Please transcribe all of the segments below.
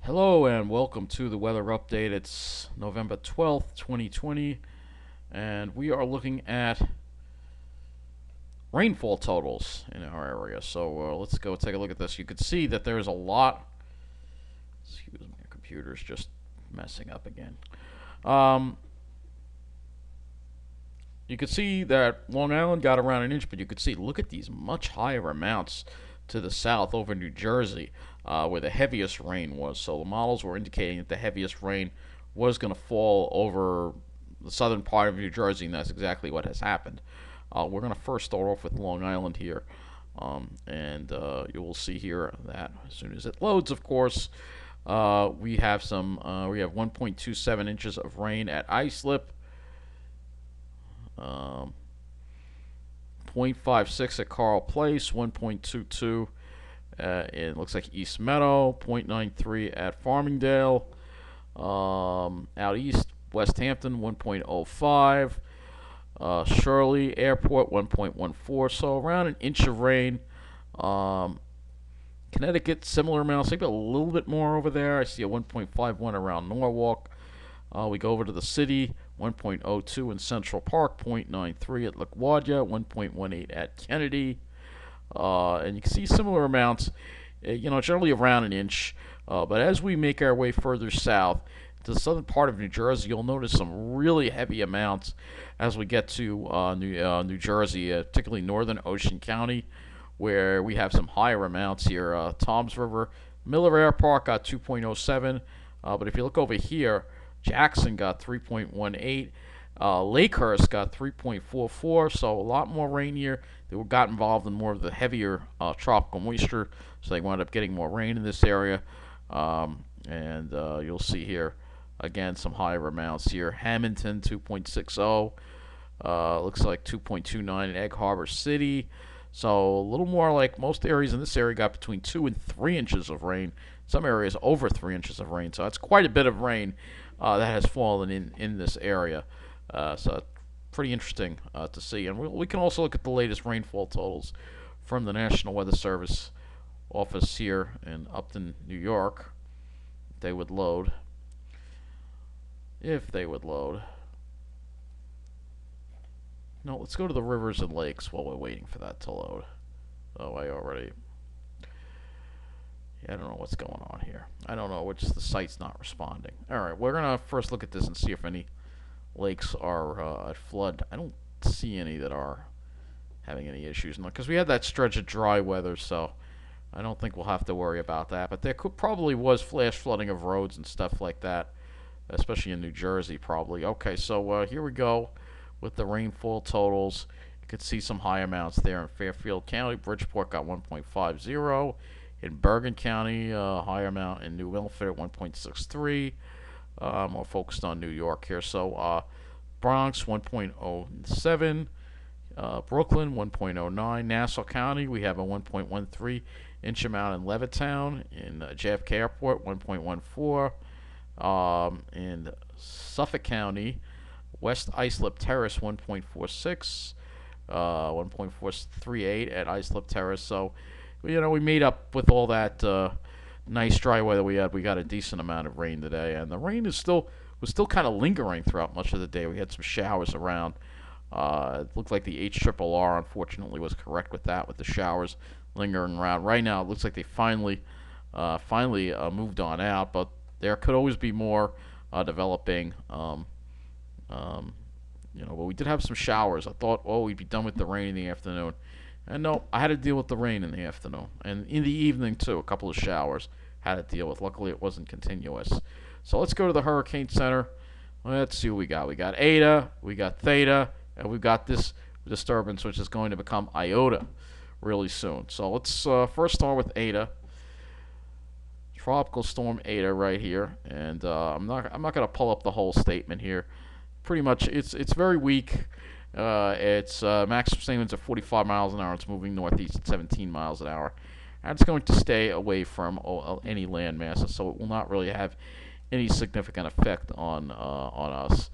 Hello and welcome to the weather update. It's November 12th, 2020, and we are looking at rainfall totals in our area. So let's go take a look at this. You can see that there's a lot. Excuse me, my computer's just messing up again. Um, you can see that Long Island got around an inch, but you can see, look at these much higher amounts to the south over New Jersey, where the heaviest rain was. So the models were indicating that the heaviest rain was going to fall over the southern part of New Jersey, and that's exactly what has happened. We're going to first start off with Long Island here, and you will see here that as soon as it loads, of course, we have 1.27 inches of rain at Islip. 0.56 at Carl Place, 1.22 it looks like East Meadow, 0.93 at Farmingdale, out east, West Hampton, 1.05, Shirley Airport, 1.14, so around an inch of rain. Connecticut, similar amounts, maybe a little bit more over there. I see a 1.51 around Norwalk. We go over to the city, 1.02 in Central Park, 0.93 at LaGuardia, 1.18 at Kennedy. And you can see similar amounts, generally around an inch. But as we make our way further south to the southern part of New Jersey, you'll notice some really heavy amounts as we get to New Jersey, particularly northern Ocean County, where we have some higher amounts here. Toms River, Miller Air Park got 2.07. But if you look over here, Jackson got 3.18. Lakehurst got 3.44, so a lot more rain here. They got involved in more of the heavier tropical moisture, so they wound up getting more rain in this area. And you'll see here, again, some higher amounts here. Hamilton, 2.60. Looks like 2.29 in Egg Harbor City. So a little more like most areas in this area got between 2 and 3 inches of rain. Some areas over 3 inches of rain. So that's quite a bit of rain that has fallen in this area. So pretty interesting to see. And we can also look at the latest rainfall totals from the National Weather Service office here in Upton, New York. If they would load. No, let's go to the rivers and lakes while we're waiting for that to load. Oh, I don't know what's going on here. I don't know, the site's not responding. Alright, we're going to first look at this and see if any lakes are at flood. I don't see any that are having any issues, because we had that stretch of dry weather, so I don't think we'll have to worry about that. But there probably was flash flooding of roads and stuff like that, especially in New Jersey, probably. Okay, so here we go with the rainfall totals. You can see some high amounts there in Fairfield County. Bridgeport got 1.50. In Bergen County, higher amount in New Milford at 1.63. More focused on New York here. So Bronx 1.07. Brooklyn 1.09. Nassau County, we have a 1.13 inch amount in Levittown. In JFK Airport, 1.14. In Suffolk County, West Islip Terrace 1.46. 1.438 at Islip Terrace. So we made up with all that nice dry weather we had. We got a decent amount of rain today, and the rain was still kind of lingering throughout much of the day. We had some showers around. It looked like the HRRR, unfortunately, was correct with that, with the showers lingering around. Right now, it looks like they finally moved on out, but there could always be more developing. But we did have some showers. I thought, we'd be done with the rain in the afternoon. And no, I had to deal with the rain in the afternoon. And in the evening, too, a couple of showers had to deal with. Luckily, it wasn't continuous. So let's go to the Hurricane Center. Let's see what we got. We got Eta, we got Theta, and we've got this disturbance, which is going to become Iota really soon. So let's first start with Eta. Tropical Storm Eta right here. And I'm not going to pull up the whole statement here. Pretty much, it's very weak. Its maximum sustained winds of 45 miles an hour. It's moving northeast at 17 miles an hour. And it's going to stay away from any land masses, so it will not really have any significant effect on us.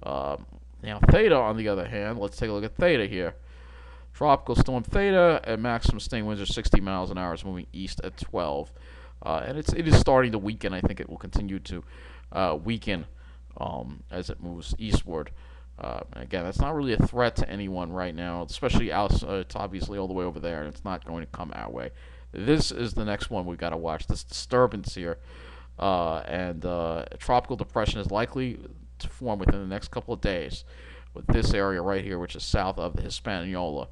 Now, Theta, on the other hand, let's take a look at Theta here. Tropical Storm Theta at maximum sustained winds of 60 miles an hour. Is moving east at 12. and it is starting to weaken. I think it will continue to weaken as it moves eastward. Again, that's not really a threat to anyone right now, especially out. It's obviously all the way over there, and it's not going to come our way. This is the next one we've got to watch. This disturbance here, and a tropical depression is likely to form within the next couple of days with this area right here, which is south of the Hispaniola.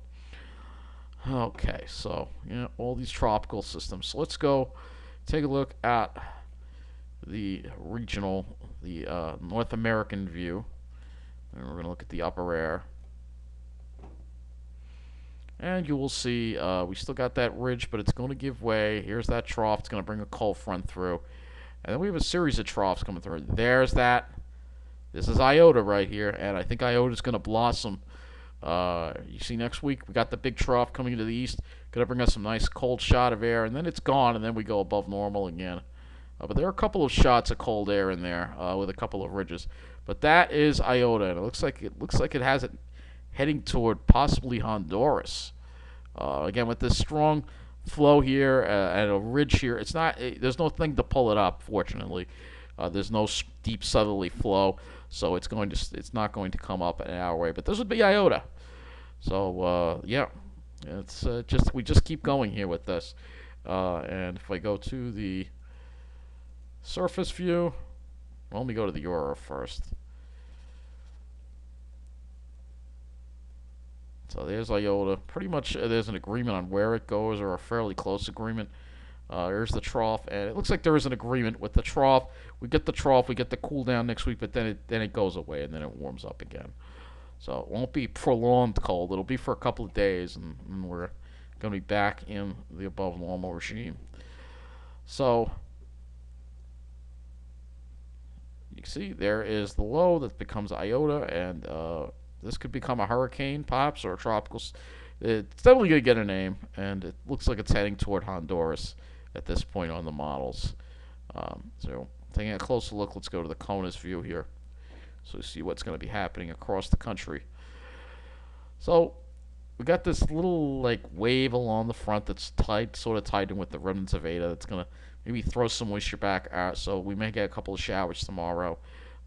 Okay, so all these tropical systems. So let's go take a look at the regional, the North American view. And we're going to look at the upper air. And you will see we still got that ridge, but it's going to give way. Here's that trough. It's going to bring a cold front through. And then we have a series of troughs coming through. There's that. This is Iota right here, and I think Iota is going to blossom. You see next week we got the big trough coming into the east. Going to bring us some nice cold shot of air, and then it's gone, and then we go above normal again. But there are a couple of shots of cold air in there with a couple of ridges. But that is Iota, and it looks like it has it heading toward possibly Honduras. Again, with this strong flow here and a ridge here, there's no thing to pull it up. Fortunately, there's no deep southerly flow, so it's not going to come up in our way. But this would be Iota. So yeah, it's we just keep going here with this. And if I go to the surface view, well, let me go to the Euro first. So there's Iota. Pretty much there's an agreement on where it goes, or a fairly close agreement. There's the trough, and it looks like there is an agreement with the trough. We get the trough, we get the cool down next week, but then it goes away, and then it warms up again. So it won't be prolonged cold. It'll be for a couple of days, and we're going to be back in the above normal regime. So you can see there is the low that becomes Iota, and this could become a hurricane, pops, or a tropical. It's definitely going to get a name, and it looks like it's heading toward Honduras at this point on the models. So taking a closer look, let's go to the CONUS view here, so you see what's going to be happening across the country. So we got this little wave along the front that's sort of tied in with the remnants of Theta. That's going to maybe throw some moisture back out, so we may get a couple of showers tomorrow.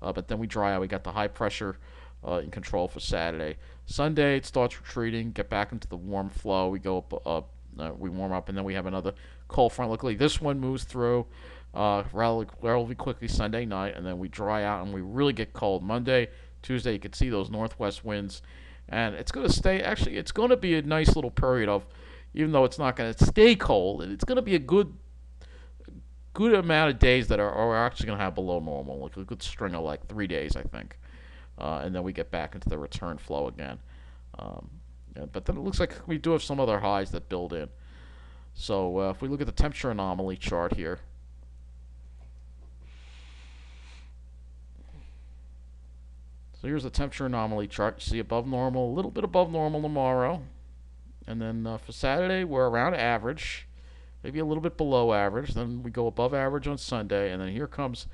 But then we dry out. We got the high pressure in control for Saturday. Sunday, it starts retreating, get back into the warm flow. We go up, we warm up, and then we have another cold front. Luckily, this one moves through relatively quickly Sunday night, and then we dry out, and we really get cold. Monday, Tuesday, you can see those northwest winds, and it's going to stay. Actually, it's going to be a nice little period of, even though it's not going to stay cold, it's going to be a good amount of days that are actually going to have below normal, like a good string of 3 days, I think. And then we get back into the return flow again. But then it looks like we do have some other highs that build in. So if we look at the temperature anomaly chart here, so here's the temperature anomaly chart. You see above normal, a little bit above normal tomorrow. And then for Saturday, we're around average, maybe a little bit below average. Then we go above average on Sunday, and then here comes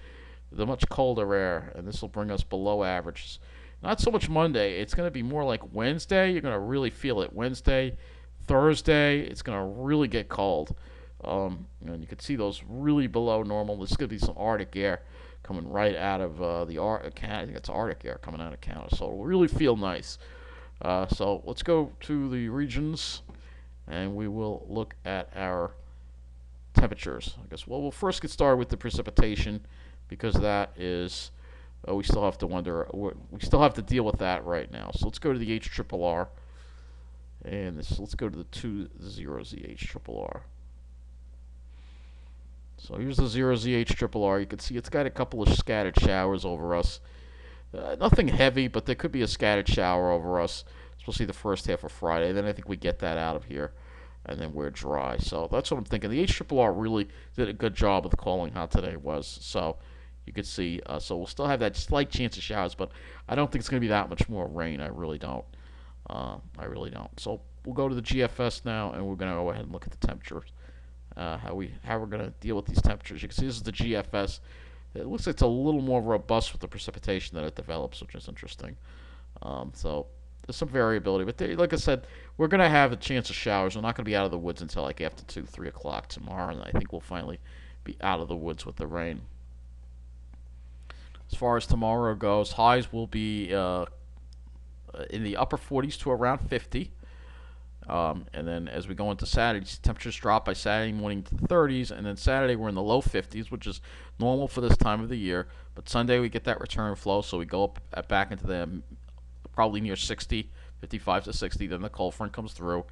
the much colder air, and this will bring us below average. Not so much Monday. It's going to be more like Wednesday. You're going to really feel it. Wednesday, Thursday, it's going to really get cold. And you can see those really below normal. There's going to be some Arctic air coming right out of the Arctic. I think it's Arctic air coming out of Canada, so it'll really feel nice. So let's go to the regions, and we will look at our temperatures. I guess we'll first get started with the precipitation, because that is we still have to deal with that right now. So let's go to the HRRR, and let's go to the 20Z HRRR. So here's the 0Z HRRR. You can see it's got a couple of scattered showers over us. Nothing heavy, but there could be a scattered shower over us, especially the first half of Friday. Then I think we get that out of here, and then we're dry. So that's what I'm thinking. The HRRR really did a good job of calling how today was. So you could see, so we'll still have that slight chance of showers, but I don't think it's going to be that much more rain. I really don't. So we'll go to the GFS now, and we're going to go ahead and look at the temperatures. How we're going to deal with these temperatures. You can see this is the GFS. It looks like it's a little more robust with the precipitation that it develops, which is interesting. So there's some variability, but like I said, we're going to have a chance of showers. We're not going to be out of the woods until after 2-3 o'clock tomorrow, and I think we'll finally be out of the woods with the rain. As far as tomorrow goes, highs will be in the upper 40s to around 50. And then as we go into Saturday, temperatures drop by Saturday morning to the 30s, and then Saturday we're in the low 50s, which is normal for this time of the year. But Sunday we get that return flow, so we go up back into the probably near 60, 55 to 60. Then the cold front comes through.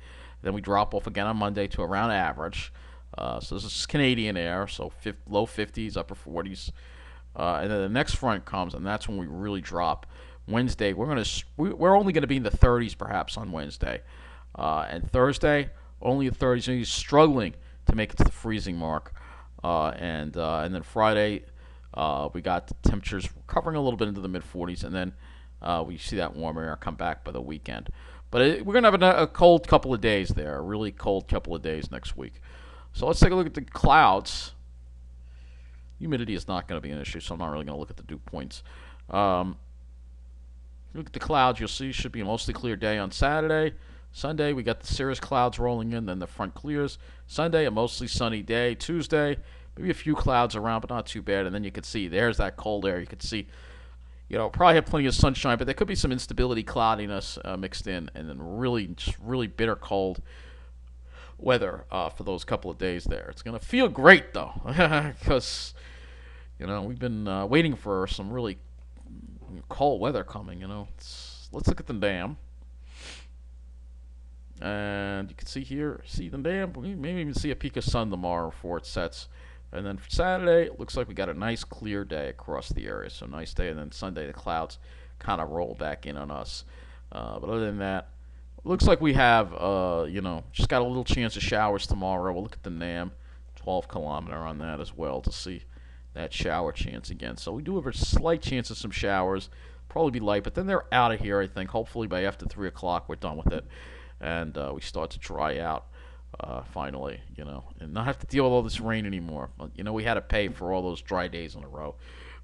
Then we drop off again on Monday to around average. So this is Canadian air, so low 50s, upper 40s. And then the next front comes, and that's when we really drop. Wednesday, we're only going to be in the 30s perhaps on Wednesday. And Thursday, only the 30s. He's struggling to make it to the freezing mark. And then Friday, we got the temperatures recovering a little bit into the mid 40s, and then we see that warmer air come back by the weekend. But we're going to have a cold couple of days there, a really cold couple of days next week. So let's take a look at the clouds. Humidity is not going to be an issue, so I'm not really going to look at the dew points. Look at the clouds, you'll see should be a mostly clear day on Saturday. Sunday, we got the cirrus clouds rolling in, then the front clears. Sunday, a mostly sunny day. Tuesday, maybe a few clouds around, but not too bad. And then you can see there's that cold air. You can see, probably have plenty of sunshine, but there could be some instability, cloudiness mixed in, and then just really bitter cold weather for those couple of days there. It's going to feel great, though, because, we've been waiting for some really cold weather coming, Let's look at the dam. And you can see the dam. We maybe even see a peak of sun tomorrow before it sets. And then for Saturday, it looks like we got a nice clear day across the area. So nice day. And then Sunday, the clouds kind of roll back in on us. But other than that, it looks like we have, just got a little chance of showers tomorrow. We'll look at the NAM, 12-kilometer on that as well to see that shower chance again. So we do have a slight chance of some showers. Probably be light, but then they're out of here, I think. Hopefully by after 3 o'clock, we're done with it. And we start to dry out finally, and not have to deal with all this rain anymore. But, we had to pay for all those dry days in a row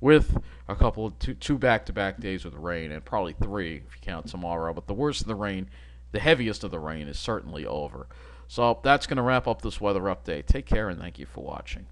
with a couple of two back-to-back days with rain, and probably 3 if you count tomorrow. But the worst of the rain, the heaviest of the rain is certainly over. So that's going to wrap up this weather update. Take care, and thank you for watching.